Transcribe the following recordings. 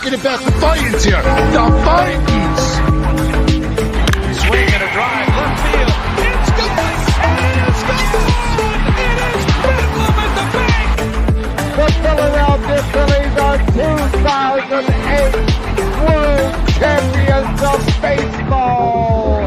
talking about the Fightins here. The Fightins. Swing and a drive, left field. It's gone. It is gone. It is bedlam at the bank. The Philadelphia Phillies are 2008 World Champions of Baseball.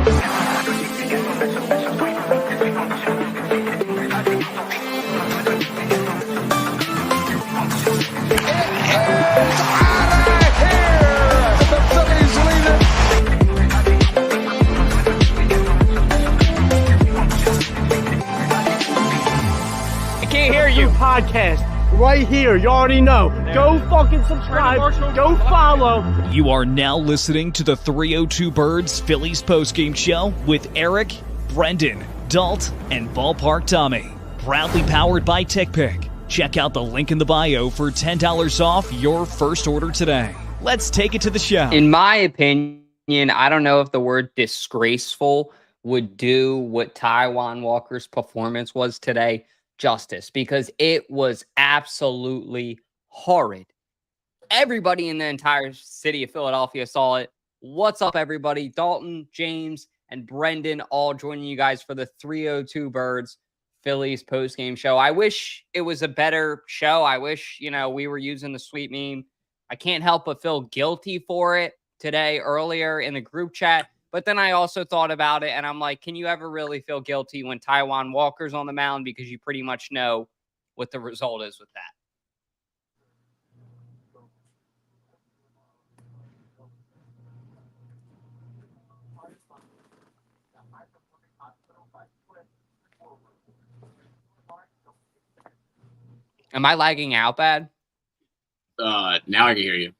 Podcast right here. You already know. Go fucking subscribe. Go follow. You are now listening to the 302 Birds Phillies postgame show with Eric, Brendan, Dalt, and Ballpark Tommy. Proudly powered by TickPick. Check out the link in the bio for $10 off your first order today. Let's take it to the show. In my opinion, I don't know if the word disgraceful would do what Taijuan Walker's performance was today justice, because it was absolutely horrid. Everybody in the entire city of Philadelphia saw it. What's up, everybody? Dalton, James, and Brendan all joining you guys for the 302 Birds Phillies postgame show. I wish it was a better show. I wish, we were using the sweet meme. I can't help but feel guilty for it today earlier in the group chat. But then I also thought about it, and I'm like, can you ever really feel guilty when Taijuan Walker's on the mound? Because you pretty much know what the result is with that. Am I lagging out bad? Now I can hear you.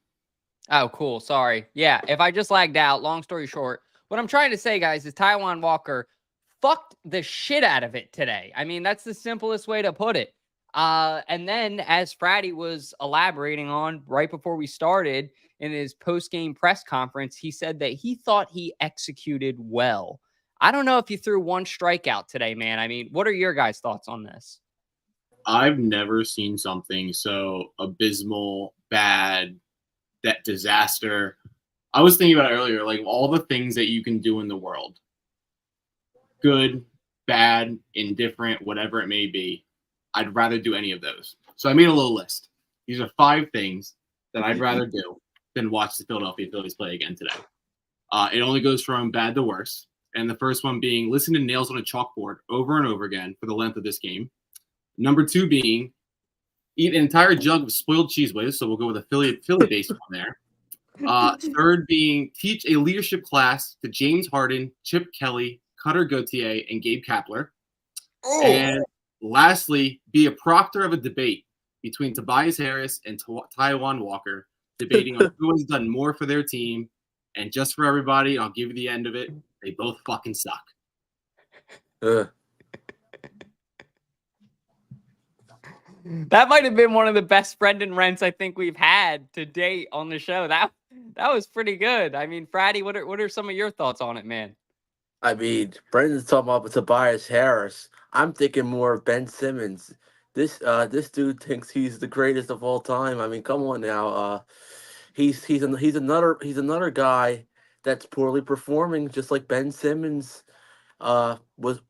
Oh, cool. Sorry. Yeah, if I just lagged out, long story short, what I'm trying to say, guys, is Taijuan Walker fucked the shit out of it today. I mean, that's the simplest way to put it. And then, as Fratty was elaborating on right before we started in his post-game press conference, he said that he thought he executed well. I don't know if he threw one strikeout today, man. I mean, what are your guys' thoughts on this? I've never seen something so abysmal, bad, that disaster. I was thinking about it earlier, like all the things that you can do in the world. Good, bad, indifferent, whatever it may be. I'd rather do any of those. So I made a little list. These are 5 things that I'd rather do than watch the Philadelphia Phillies play again today. It only goes from bad to worse. And the first one being listen to nails on a chalkboard over and over again for the length of this game. Number 2 being eat an entire jug of spoiled cheese whiz. So we'll go with a Philly-based one there. 3rd being teach a leadership class to James Harden, Chip Kelly, Cutter Gauthier, and Gabe Kapler. Oh. And lastly, be a proctor of a debate between Tobias Harris and Taijuan Walker, debating on who has done more for their team. And just for everybody, I'll give you the end of it. They both fucking suck. That might have been one of the best Brendan rants I think we've had to date on the show. That was pretty good. I mean, Fratty, what are some of your thoughts on it, man? I mean, Brendan's talking about Tobias Harris. I'm thinking more of Ben Simmons. This dude thinks he's the greatest of all time. I mean, come on now. He's another guy that's poorly performing, just like Ben Simmons was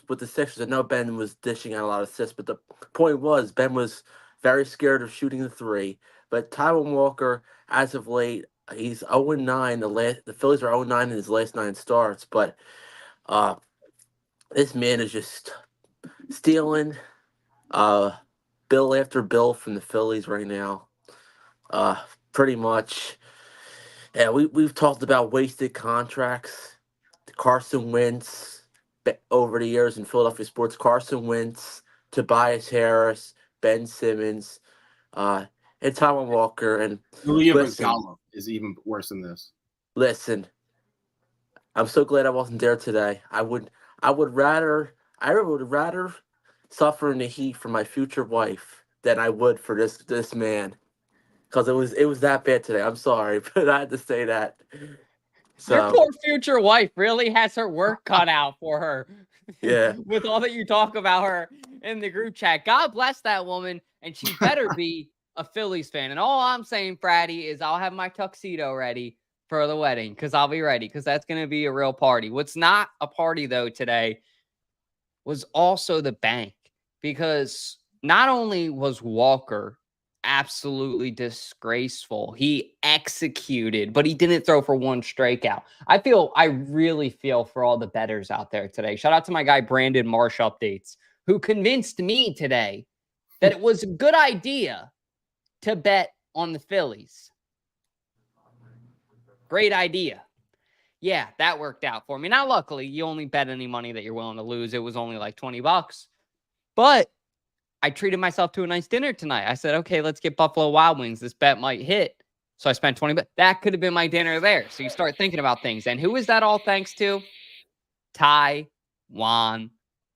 with the Sixers. I know Ben was dishing out a lot of assists, but the point was Ben was very scared of shooting the 3. But Taijuan Walker, as of late, he's 0-9. The Phillies are 0-9 in his last 9 starts. But this man is just stealing bill after bill from the Phillies right now. Pretty much. Yeah, we've talked about wasted contracts. Carson Wentz over the years in Philadelphia sports. Carson Wentz, Tobias Harris, Ben Simmons, and Taijuan Walker. And Julia Rizzo is even worse than this. Listen, I'm so glad I wasn't there today. I would rather suffer in the heat for my future wife than I would for this man, because it was that bad today. I'm sorry, but I had to say that. So, your poor future wife really has her work cut out for her. Yeah. With all that you talk about her in the group chat. God bless that woman, and she better be a Phillies fan. And all I'm saying, Fratty, is I'll have my tuxedo ready for the wedding because I'll be ready because that's going to be a real party. What's not a party, though, today was also the bank, because not only was Walker absolutely disgraceful, he executed, but he didn't throw for one strikeout. I really feel for all the bettors out there today. Shout out to my guy Brandon Marsh Updates, who convinced me today that it was a good idea to bet on the Phillies. Great idea. Yeah, that worked out for me. Now, luckily, you only bet any money that you're willing to lose. It was only like $20. But I treated myself to a nice dinner tonight. I said, okay, let's get Buffalo Wild Wings. This bet might hit. So I spent $20. That could have been my dinner there. So you start thinking about things. And who is that all thanks to? Taijuan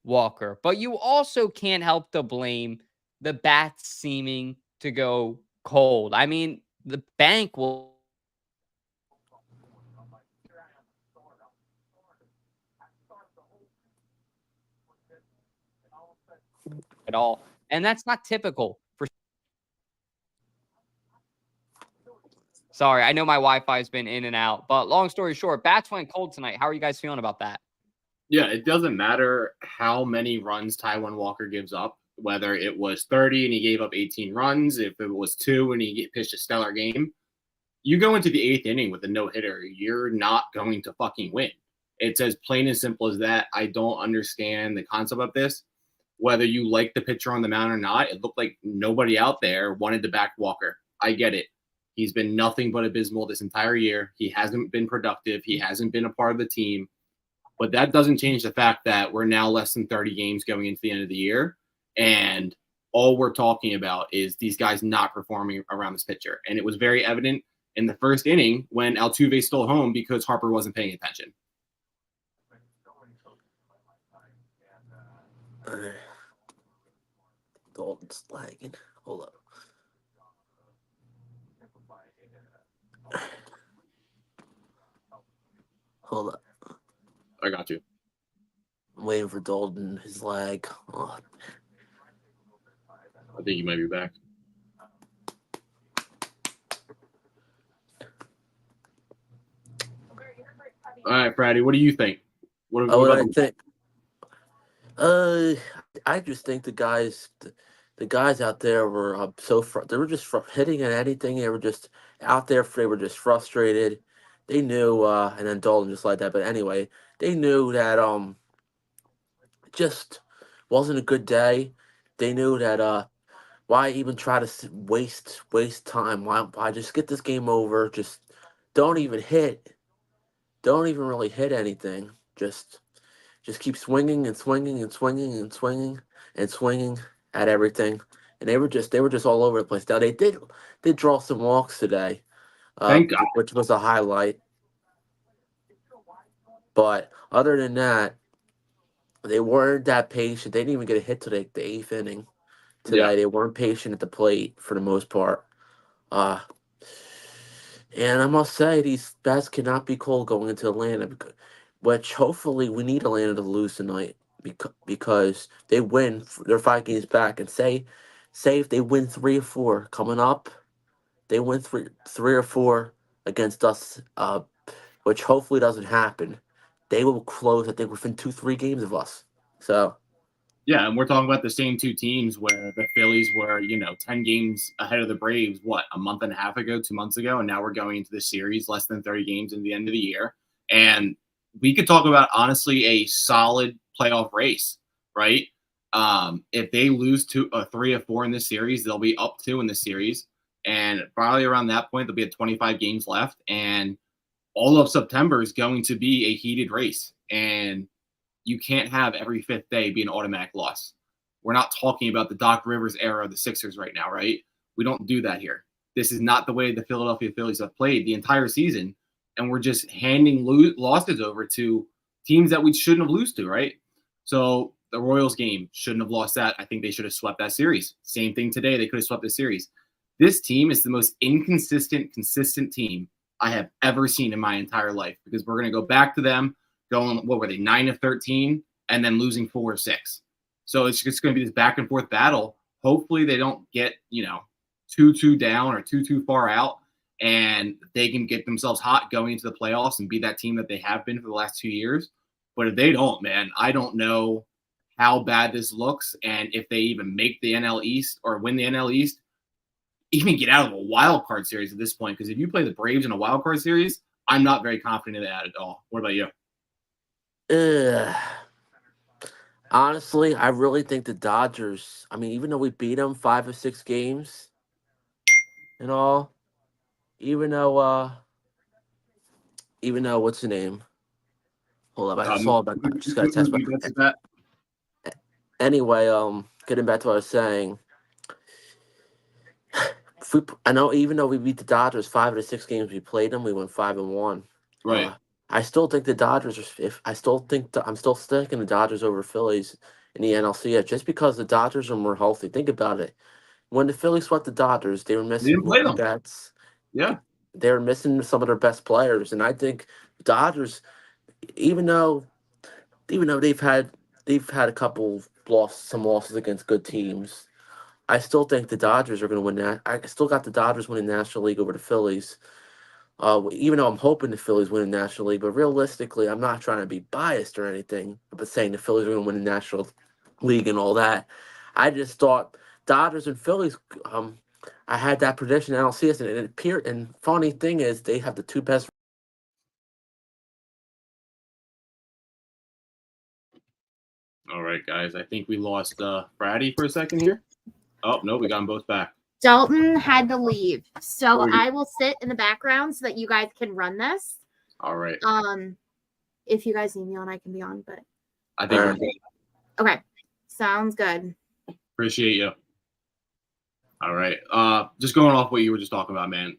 Walker. But you also can't help to blame the bats seeming to go cold. I mean, the bank will at all. And that's not typical for. Sorry, I know my Wi-Fi has been in and out, but long story short, bats went cold tonight. How are you guys feeling about that? Yeah, it doesn't matter how many runs Taijuan Walker gives up, whether it was 30 and he gave up 18 runs, if it was 2 and he pitched a stellar game. You go into the 8th inning with a no-hitter, you're not going to fucking win. It's as plain and simple as that. I don't understand the concept of this. Whether you like the pitcher on the mound or not, it looked like nobody out there wanted to back Walker. I get it. He's been nothing but abysmal this entire year. He hasn't been productive. He hasn't been a part of the team. But that doesn't change the fact that we're now less than 30 games going into the end of the year. And all we're talking about is these guys not performing around this pitcher. And it was very evident in the first inning when Altuve stole home because Harper wasn't paying attention. Dalton's lagging. Hold up. Hold up. I got you. I'm waiting for Dalton, his lag. Oh. I think you might be back. All right, Brady, what do you think? What I think? I just think the guys out there were they were just hitting at anything. They were just out there. They were just frustrated. They knew, and then Dalton just like that. But anyway, they knew that just wasn't a good day. They knew that why even try to waste time? Why just get this game over? Just don't even hit. Don't even really hit anything. Just keep swinging and swinging and swinging and swinging and swinging at everything. And they were just all over the place. Now they did draw some walks today, Thank God. which was a highlight. But other than that, they weren't that patient. They didn't even get a hit to the 8th inning today. Yeah. They weren't patient at the plate for the most part. And I must say, these bats cannot be cold going into Atlanta, which hopefully we need Atlanta to lose tonight because they win. They're 5 games back, and say if they win 3 or 4 coming up, they win three or 4 against us, which hopefully doesn't happen. They will close, I think, within 2-3 games of us. So. Yeah, and we're talking about the same 2 teams where the Phillies were, 10 games ahead of the Braves, a month and a half ago, 2 months ago, and now we're going into the series less than 30 games in the end of the year. And we could talk about, honestly, a solid playoff race, right? If they lose 3 or 4 in this series, they'll be up 2 in the series. And probably around that point, there'll be 25 games left. And all of September is going to be a heated race. And you can't have every 5th day be an automatic loss. We're not talking about the Doc Rivers era of the Sixers right now, right? We don't do that here. This is not the way the Philadelphia Phillies have played the entire season, and we're just handing losses over to teams that we shouldn't have lost to, right? So the Royals game, shouldn't have lost that. I think they should have swept that series. Same thing today. They could have swept the series. This team is the most inconsistent, consistent team I have ever seen in my entire life, because we're going to go back to them going, what were they, 9 of 13, and then losing 4 or 6. So it's just going to be this back and forth battle. Hopefully they don't get, too down or too far out, and they can get themselves hot going into the playoffs and be that team that they have been for the last 2 years. But if they don't, man, I don't know how bad this looks, and if they even make the NL East or win the NL East, even get out of a wild card series at this point. Because if you play the Braves in a wild card series, I'm not very confident in that at all. What about you? Honestly, I really think the Dodgers. I mean, even though we beat them 5 or 6 games and all, even though what's the name? Hold up, I saw that. I just got to test my. Anyway, getting back to what I was saying. I know even though we beat the Dodgers 5 of the 6 games we played them, we went 5-1. Right. I still think the Dodgers are. I'm still sticking the Dodgers over Phillies in the NLCS just because the Dodgers are more healthy. Think about it. When the Phillies swept the Dodgers, they were missing didn't play Mookie them. Betts. Yeah. They were missing some of their best players, and I think Dodgers, even though they've had a couple some losses against good teams. I still think the Dodgers are going to win that. I still got the Dodgers winning the National League over the Phillies. Even though I'm hoping the Phillies win the National League, but realistically, I'm not trying to be biased or anything, but saying the Phillies are going to win the National League and all that. I just thought Dodgers and Phillies. I had that prediction. I don't see it, and it appeared. And funny thing is, they have the 2 best. All right, guys. I think we lost Brady for a second here. Oh, no, we got them both back. Dalton had to leave. So Oh, I will sit in the background so that you guys can run this. All right. If you guys need me on, I can be on, but I think we're good. okay. Sounds good. Appreciate you. All right. Just going off what you were just talking about, man.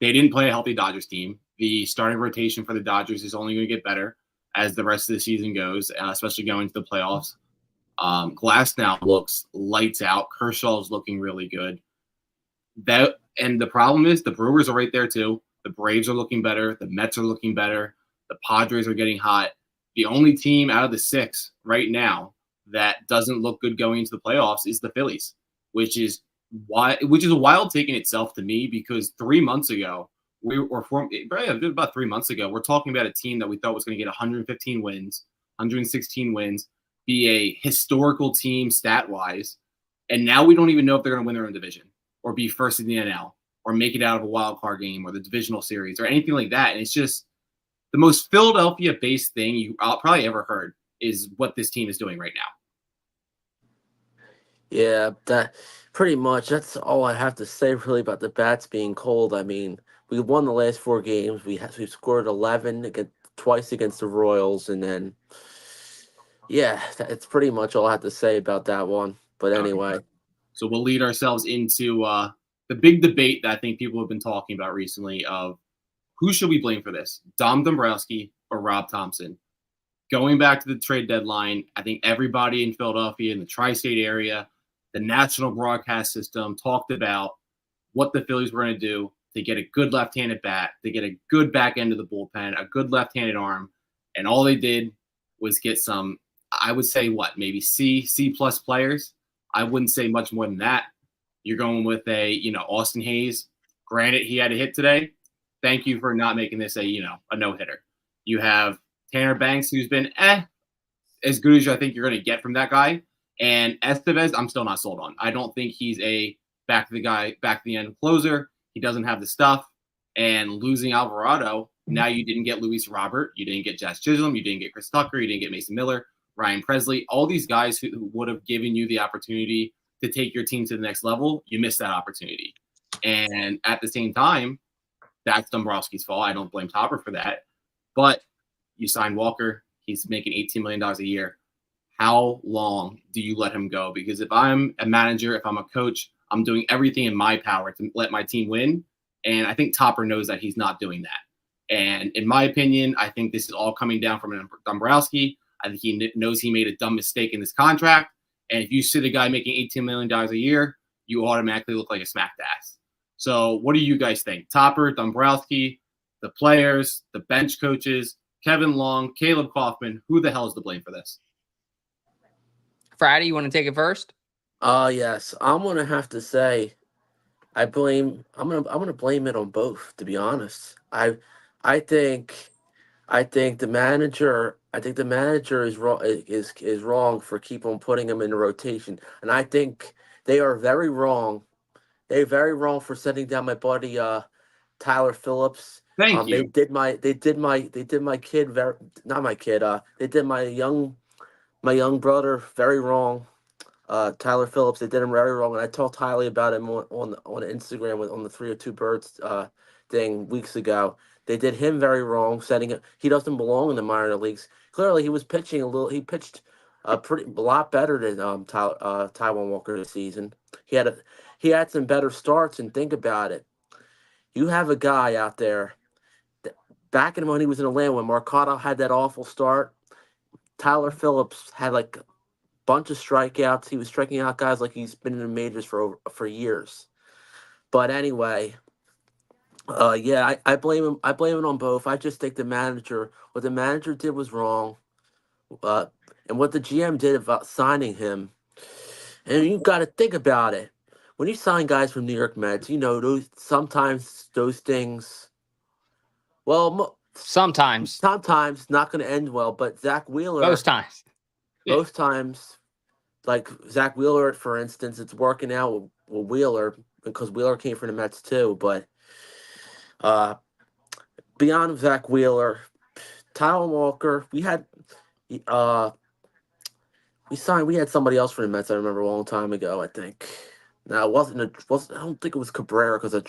They didn't play a healthy Dodgers team. The starting rotation for the Dodgers is only going to get better as the rest of the season goes, especially going to the playoffs. Glass now looks lights out. Kershaw's looking really good. And the problem is the Brewers are right there too. The Braves are looking better. The Mets are looking better. The Padres are getting hot. The only team out of the 6 right now that doesn't look good going into the playoffs is the Phillies, which is a wild take in itself to me because 3 months ago, about 3 months ago, we're talking about a team that we thought was going to get 115 wins, 116 wins, be a historical team stat-wise, and now we don't even know if they're going to win their own division or be first in the NL or make it out of a wild card game or the divisional series or anything like that. And it's just the most Philadelphia-based thing you probably ever heard is what this team is doing right now. Yeah, that pretty much. That's all I have to say really about the bats being cold. I mean, we won the last 4 games. We scored 11 twice against the Royals, and then yeah, it's pretty much all I have to say about that one. But anyway, so we'll lead ourselves into the big debate that I think people have been talking about recently of who should we blame for this, Dom Dombrowski or Rob Thompson? Going back to the trade deadline, I think everybody in Philadelphia, in the tri-state area, the national broadcast system talked about what the Phillies were going to do to get a good left-handed bat, to get a good back end of the bullpen, a good left-handed arm, and all they did was get some, I would say maybe C-plus players. I wouldn't say much more than that. You're going with Austin Hayes. Granted, he had a hit today. Thank you for not making this a no-hitter. You have Tanner Banks, who's been as good as I think you're going to get from that guy. And Estevez, I'm still not sold on. I don't think he's a back to the end closer. He doesn't have the stuff. And losing Alvarado, now you didn't get Luis Robert. You didn't get Jazz Chisholm. You didn't get Chris Tucker. You didn't get Mason Miller, Ryan Presley. All these guys who would have given you the opportunity to take your team to the next level, you missed that opportunity. And at the same time, that's Dombrowski's fault. I don't blame Topper for that. But you signed Walker. He's making $18 million a year. How long do you let him go? Because if I'm a manager, if I'm a coach, I'm doing everything in my power to let my team win. And I think Topper knows that he's not doing that. And in my opinion, I think this is all coming down from Dombrowski. I think he knows he made a dumb mistake in this contract. And if you sit a guy making $18 million a year, you automatically look like a smacked ass. So what do you guys think? Topper, Dombrowski, the players, the bench coaches, Kevin Long, Caleb Kaufman, who the hell is to blame for this? Friday, you want to take it first? yes. I'm going to have to say, I'm gonna blame it on both. To be honest, I think I think the manager is wrong is wrong for keep on putting him in the rotation, and I think they are very wrong. They're very wrong for sending down my buddy Tyler Phillips. Thank They you. did my kid very not my kid. They did my young brother very wrong. Tyler Phillips, they did him very wrong, and I told Tyler about him on Instagram on the 302 Birds thing weeks ago. They did him very wrong, setting it. He doesn't belong in the minor leagues. Clearly, he was pitching a little. He pitched a lot better than Taijuan Walker this season. He had some better starts, and think about it. You have a guy out there. Back in when he was in Atlanta, when Mercado had that awful start, Tyler Phillips had like bunch of strikeouts. He was striking out guys like he's been in the majors for years. But anyway, yeah, I blame him. I blame it on both. I just think what the manager did was wrong, uh, and what the GM did about signing him. And you got to think about it. When you sign guys from New York Mets, you know sometimes those things. Well, Sometimes, sometimes not going to end well. But Zach Wheeler, most times. most times, like Zach Wheeler, for instance, it's working out with Wheeler because Wheeler came from the Mets too. But beyond Zach Wheeler, Taijuan Walker, uh, we had somebody else from the Mets. I remember a long time ago. I think. No, it wasn't. I don't think it was Cabrera because I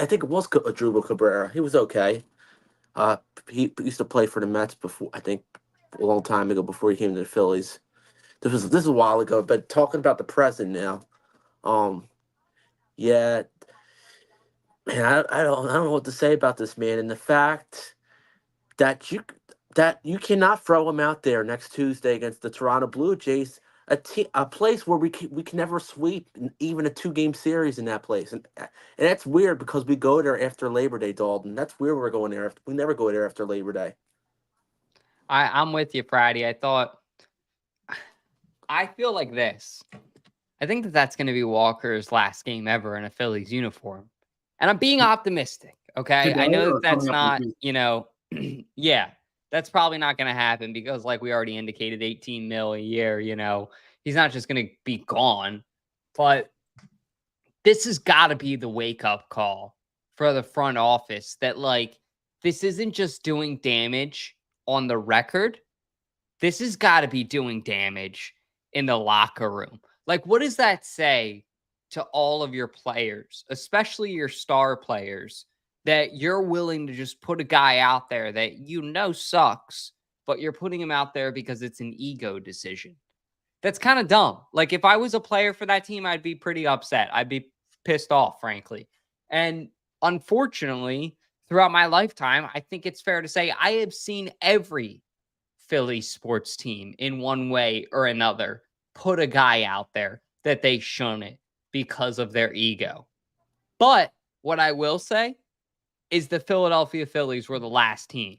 think it was a Drupal Cabrera. He was okay. He used to play for the Mets before. I think a long time ago before he came to the Phillies. This is a while ago. But talking about the present now, yeah, man, I don't know what to say about this man, and the fact that you cannot throw him out there next Tuesday against the Toronto Blue Jays, a place where we can never sweep even a 2-game series in that place, and that's weird because we go there after Labor Day, Dalton. That's weird. We're going there. We never go there after Labor Day. I'm with you, Friday. I feel like this. I think that's going to be Walker's last game ever in a Phillies uniform. And I'm being optimistic, okay? Today I know or that's coming up not, this week? yeah, that's probably not going to happen because, like we already indicated, 18 mil a year, he's not just going to be gone. But this has got to be the wake-up call for the front office that, like, this isn't just doing damage on the record. This has got to be doing damage in the locker room. Like, what does that say to all of your players, especially your star players, that you're willing to just put a guy out there that sucks, but you're putting him out there because it's an ego decision? That's kind of dumb. Like, if I was a player for that team, I'd be pretty upset. I'd be pissed off, frankly. And unfortunately, throughout my lifetime, I think it's fair to say I have seen every Philly sports team in one way or another put a guy out there that they shouldn't because of their ego. But what I will say is the Philadelphia Phillies were the last team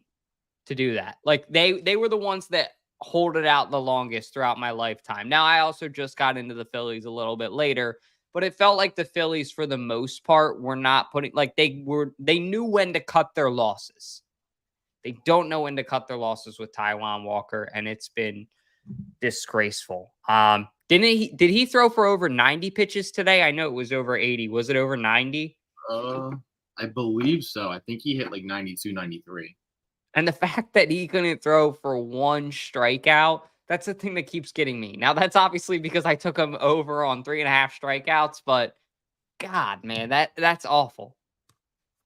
to do that. Like, they were the ones that hold it out the longest throughout my lifetime. Now, I also just got into the Phillies a little bit later, but it felt like the Phillies, for the most part, were not putting, like, they knew when to cut their losses. They don't know when to cut their losses with Taijuan Walker, and it's been disgraceful. Did he throw for over 90 pitches today? I know it was over 80. Was it over 90? I believe so. I think he hit like 92, 93. And the fact that he couldn't throw for one strikeout, that's the thing that keeps getting me. Now, that's obviously because I took him over on 3.5 strikeouts, but God, man, that's awful.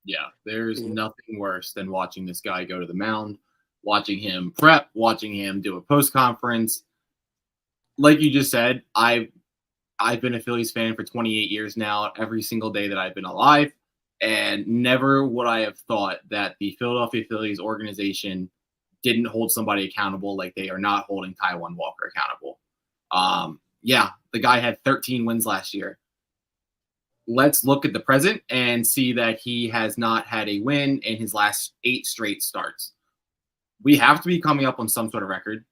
Yeah, there's nothing worse than watching this guy go to the mound, watching him prep, watching him do a post conference. Like you just said, I've been a Phillies fan for 28 years now, every single day that I've been alive, and never would I have thought that the Philadelphia Phillies organization didn't hold somebody accountable like they are not holding Taijuan Walker accountable. Yeah, the guy had 13 wins last year. Let's look at the present and see that he has not had a win in his last 8 straight starts. We have to be coming up on some sort of record.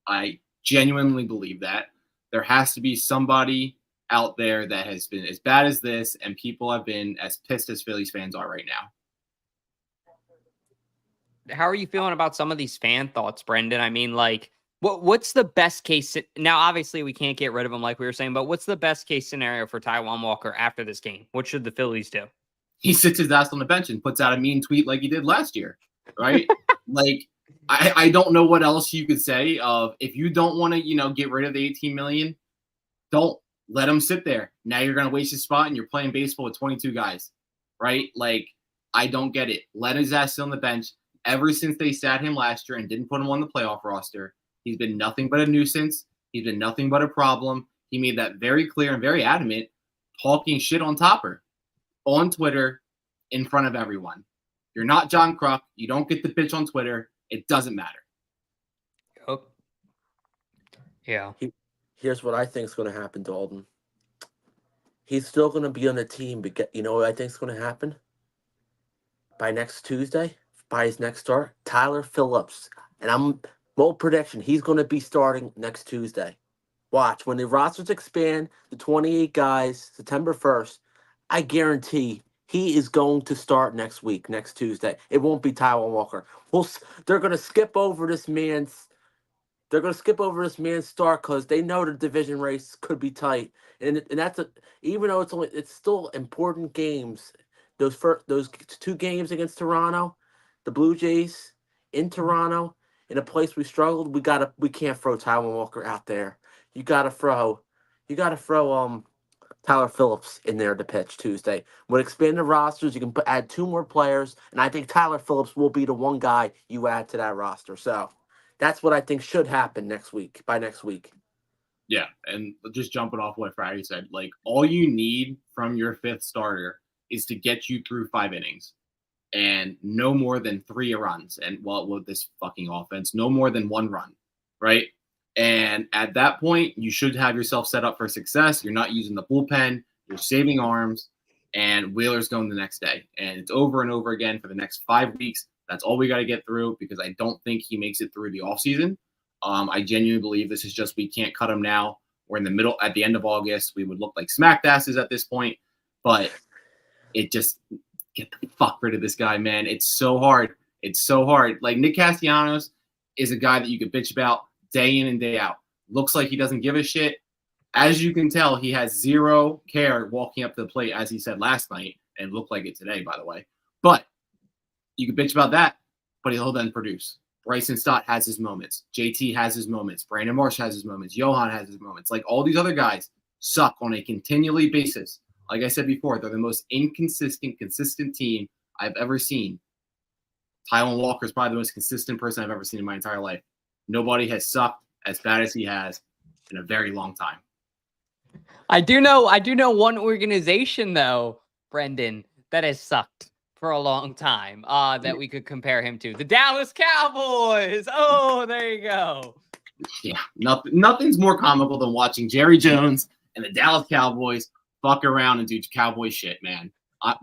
I genuinely believe that. There has to be somebody out there that has been as bad as this, and people have been as pissed as Phillies fans are right now. How are you feeling about some of these fan thoughts, Brendan? I mean, like, what's the best case? Now, obviously, we can't get rid of him like we were saying, but what's the best case scenario for Taijuan Walker after this game? What should the Phillies do? He sits his ass on the bench and puts out a mean tweet like he did last year, right? Like, I don't know what else you could say. If you don't want to, get rid of the $18 million, don't let him sit there. Now you're going to waste his spot and you're playing baseball with 22 guys, right? Like, I don't get it. Let his ass sit on the bench. Ever since they sat him last year and didn't put him on the playoff roster, he's been nothing but a nuisance. He's been nothing but a problem. He made that very clear and very adamant, talking shit on Topper on Twitter in front of everyone. You're not John Kruk. You don't get the bitch on Twitter. It doesn't matter. Oh. Yeah. Here's what I think is going to happen, Dalton. He's still going to be on the team, but you know what I think is going to happen? By next Tuesday, by his next start, Tyler Phillips. And I'm bold prediction, he's going to be starting next Tuesday. Watch, when the rosters expand to 28 guys, September 1st, I guarantee he is going to start next week, next Tuesday. It won't be Taijuan Walker. They're going to skip over this man's start because they know the division race could be tight. And that's even though it's still important games. Those 2 games against Toronto, the Blue Jays in Toronto, in a place we struggled, we can't throw Taijuan Walker out there. You gotta throw Tyler Phillips in there to pitch Tuesday. With expanded rosters, you can add 2 more players, and I think Tyler Phillips will be the one guy you add to that roster. So that's what I think should happen by next week. Yeah, and just jumping off what Friday said, like, all you need from your 5th starter is to get you through 5 innings and no more than 3 runs. And with this fucking offense, no more than 1 run, right? And at that point, you should have yourself set up for success. You're not using the bullpen. You're saving arms, and Wheeler's going the next day. And it's over and over again for the next 5 weeks. That's all we got to get through because I don't think he makes it through the offseason. I genuinely believe this is just we can't cut him now. We're in the middle at the end of August. We would look like smacked asses at this point, but it just get the fuck rid of this guy, man. It's so hard. It's so hard. Like, Nick Castellanos is a guy that you could bitch about day in and day out. Looks like he doesn't give a shit. As you can tell, he has zero care walking up to the plate, as he said last night, and looked like it today, by the way. But you can bitch about that, but he'll then produce. Bryson Stott has his moments. JT has his moments. Brandon Marsh has his moments. Johan has his moments. Like, all these other guys suck on a continually basis. Like I said before, they're the most consistent team I've ever seen. Taijuan Walker is probably the most consistent person I've ever seen in my entire life. Nobody has sucked as bad as he has in a very long time. I do know one organization, though, Brendan, that has sucked for a long time that we could compare him to. The Dallas Cowboys. Oh, there you go. Yeah, nothing's more comical than watching Jerry Jones and the Dallas Cowboys fuck around and do cowboy shit, man.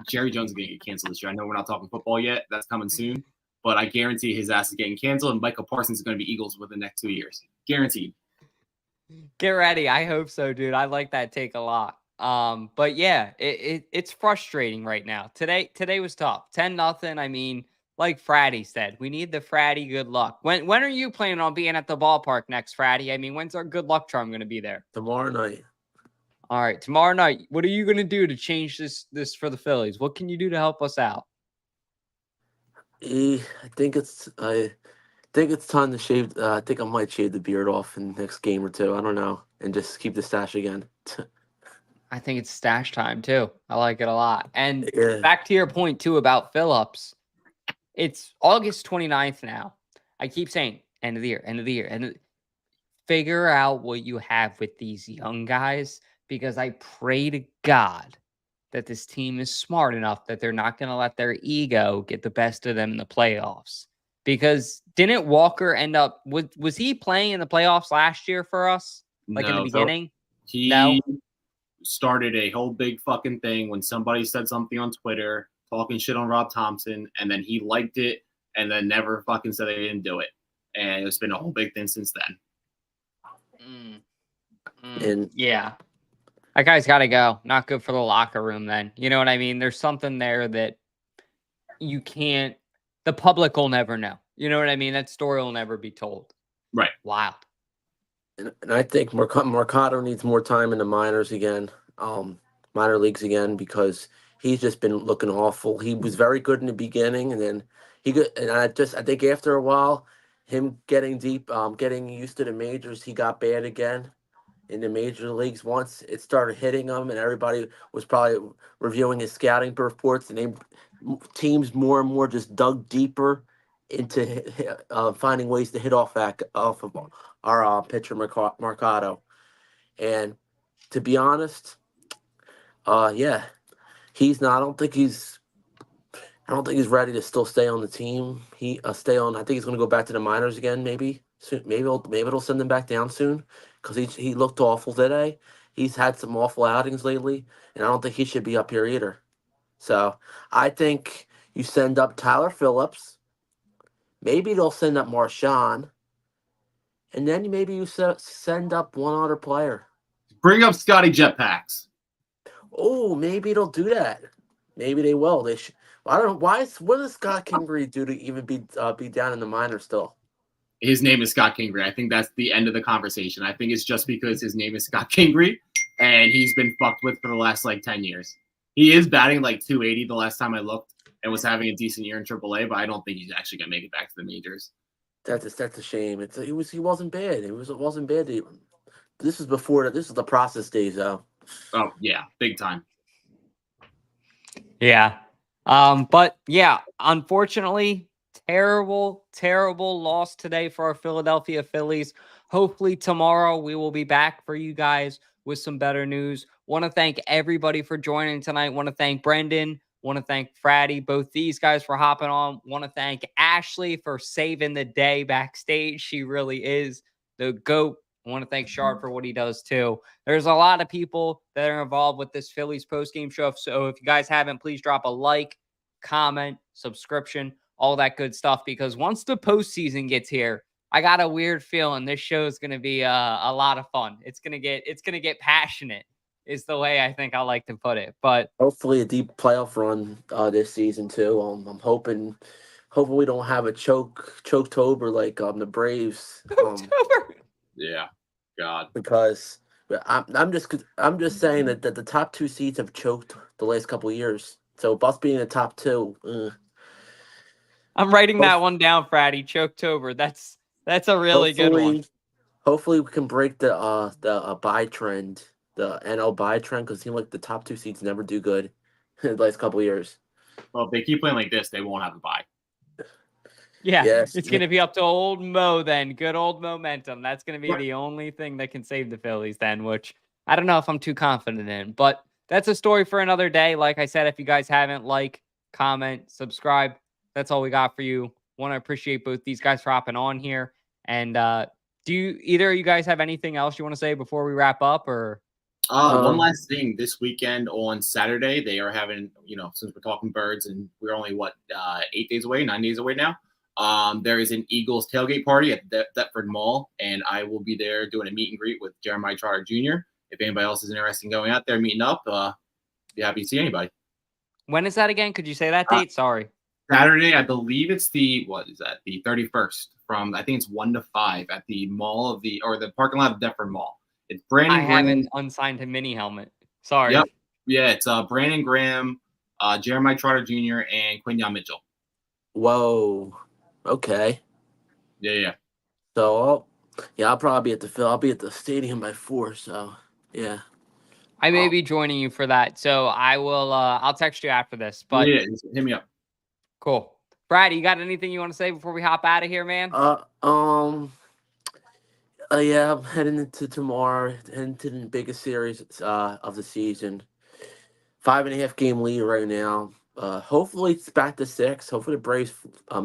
Jerry Jones is going to get canceled this year. I know we're not talking football yet. That's coming soon. But I guarantee his ass is getting canceled, and Michael Parsons is going to be Eagles within the next 2 years. Guaranteed. Get ready. I hope so, dude. I like that take a lot. But yeah, it's frustrating right now. Today was tough. 10-0. I mean, like Fratty said, we need the Fratty good luck. When are you planning on being at the ballpark next, Fratty? I mean, when's our good luck charm going to be there? Tomorrow night. All right, tomorrow night. What are you going to do to change this for the Phillies? What can you do to help us out? I think it's time to shave. I think I might shave the beard off in the next game or 2. I don't know, and just keep the stash again. I think it's stash time too. I like it a lot. And Yeah. back to your point too about Phillips. It's August 29th now. I keep saying end of the year. And figure out what you have with these young guys, because I pray to God that this team is smart enough that they're not going to let their ego get the best of them in the playoffs. Because didn't Walker end up, was he playing in the playoffs last year for us? Like in the beginning? He started a whole big fucking thing when somebody said something on Twitter, talking shit on Rob Thompson, and then he liked it and then never fucking said they didn't do it. And it's been a whole big thing since then. And yeah. That guy's got to go. Not good for the locker room then. You know what I mean? There's something there that you can't, the public will never know. You know what I mean? That story will never be told. Right. Wild. And I think Mercado needs more time in the minors again, minor leagues again, because he's just been looking awful. He was very good in the beginning, and then I think after a while, him getting deep, getting used to the majors, he got bad again in the major leagues. Once it started hitting him, and everybody was probably reviewing his scouting reports, and teams more and more just dug deeper into finding ways to hit off of our pitcher Mercado. And to be honest, yeah, he's not. I don't think he's ready to still stay on the team. He stay on. I think he's going to go back to the minors again. Maybe soon. Maybe it'll send him back down soon because he looked awful today. He's had some awful outings lately, and I don't think he should be up here either. So I think you send up Tyler Phillips. Maybe they'll send up Marshawn, and then maybe you send up one other player. Bring up Scotty Jetpacks. Oh, maybe they'll do that. Maybe they will. They should. I don't know why. What does Scott Kingery do to even be down in the minors still? His name is Scott Kingery. I think that's the end of the conversation. I think it's just because his name is Scott Kingery, and he's been fucked with for the last 10 years. He is batting 280 the last time I looked, and was having a decent year in AAA, but I don't think he's actually gonna make it back to the majors. That's a shame. He wasn't bad. It wasn't bad. This is before that. This is the process days though. Oh yeah, big time. Yeah. But yeah, unfortunately, terrible loss today for our Philadelphia Phillies. Hopefully tomorrow we will be back for you guys with some better news. Want to thank everybody for joining tonight. Want to thank Brendan. Want to thank Fratty, both these guys for hopping on. Want to thank Ashley for saving the day backstage. She really is the GOAT. I want to thank Shard for what he does too. There's a lot of people that are involved with this Phillies postgame show. So if you guys haven't, please drop a like, comment, subscription, all that good stuff. Because once the postseason gets here, I got a weird feeling this show is going to be a lot of fun. It's going to get passionate is the way I think I like to put it. But hopefully a deep playoff run this season too. I'm hoping we don't have a choketober like the Braves. Yeah, God. Because I'm just saying that the top two seeds have choked the last couple of years. So us being the top two. I'm writing that one down, Fratty. Choketober. That's a really good one. Hopefully we can break the buy trend, the NL buy trend, because it seems like the top two seeds never do good in the last couple of years. Well, if they keep playing like this, they won't have a bye. Yeah, yes. It's going to be up to old Mo then. Good old momentum. That's going to be the only thing that can save the Phillies then, which I don't know if I'm too confident in. But that's a story for another day. Like I said, if you guys haven't, comment, subscribe. That's all we got for you. Want to appreciate both these guys for hopping on here. And do either of you guys have anything else you want to say before we wrap up? Or one last thing. This weekend on Saturday, they are having, since we're talking birds and we're only 9 days away now. There is an Eagles tailgate party at the Thetford Mall, and I will be there doing a meet and greet with Jeremiah Trotter Jr. If anybody else is interested in going out there, meeting up, be happy to see anybody. When is that again? Could you say that date? Sorry. Saturday, I believe it's the 31st from, I think it's 1 to 5 at the mall the parking lot of Thetford Mall. It's Brandon I Graham. have an unsigned mini helmet. Sorry. Yep. Yeah, it's Brandon Graham, Jeremiah Trotter Jr., and Quinyon Mitchell. Whoa. Okay. Yeah. So, I'll probably be I'll be at the stadium by 4. So, yeah. I may be joining you for that. So I will. I'll text you after this. But yeah, hit me up. Cool. Brad, you got anything you want to say before we hop out of here, man? Yeah, I'm heading into tomorrow, heading to the biggest series of the season. 5.5 game lead right now. Hopefully it's back to 6. Hopefully the Braves,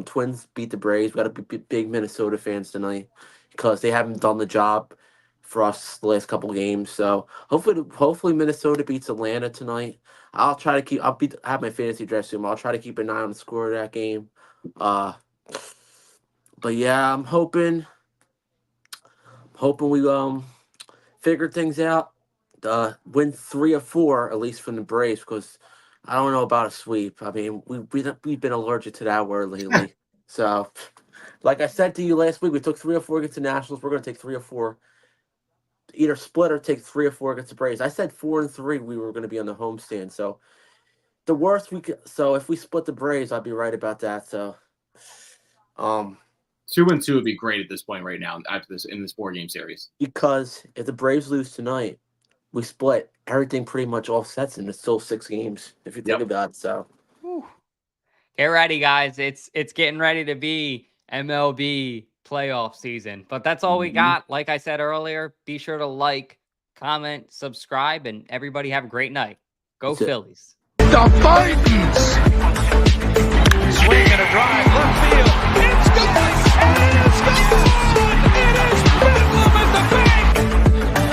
Twins beat the Braves. We got to be big Minnesota fans tonight because they haven't done the job for us the last couple games. So hopefully Minnesota beats Atlanta tonight. I'll try to keep. I have my fantasy dress room. I'll try to keep an eye on the score of that game. But yeah, I'm hoping we figure things out. win 3 or 4 at least from the Braves, because I don't know about a sweep. I mean, we've been allergic to that word lately. So, like I said to you last week, we took 3 or 4 against the Nationals. We're going to take 3 or 4, either split or take 3 or 4 against the Braves. I said 4 and 3 we were going to be on the homestand. So the worst we could. So if we split the Braves, I'd be right about that. So, 2-2 would be great at this point right now after this in this 4-game series. Because if the Braves lose tonight, we split. Everything pretty much offsets, and it's still 6 games if you think about it. So, get ready, guys. It's getting ready to be MLB playoff season. But that's all we got. Like I said earlier, be sure to like, comment, subscribe, and everybody have a great night. Go Phillies. The Fightins. Swing and a drive, left field. It's gone. And it's gone. It is Bedlam at the bank.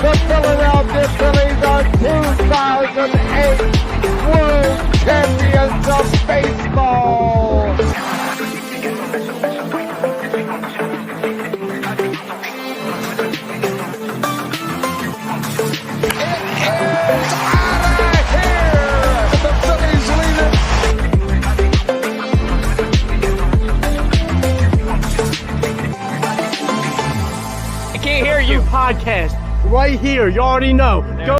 The Philadelphia Phillies are 2008 World Champions of Baseball. Podcast right here. You already know. Go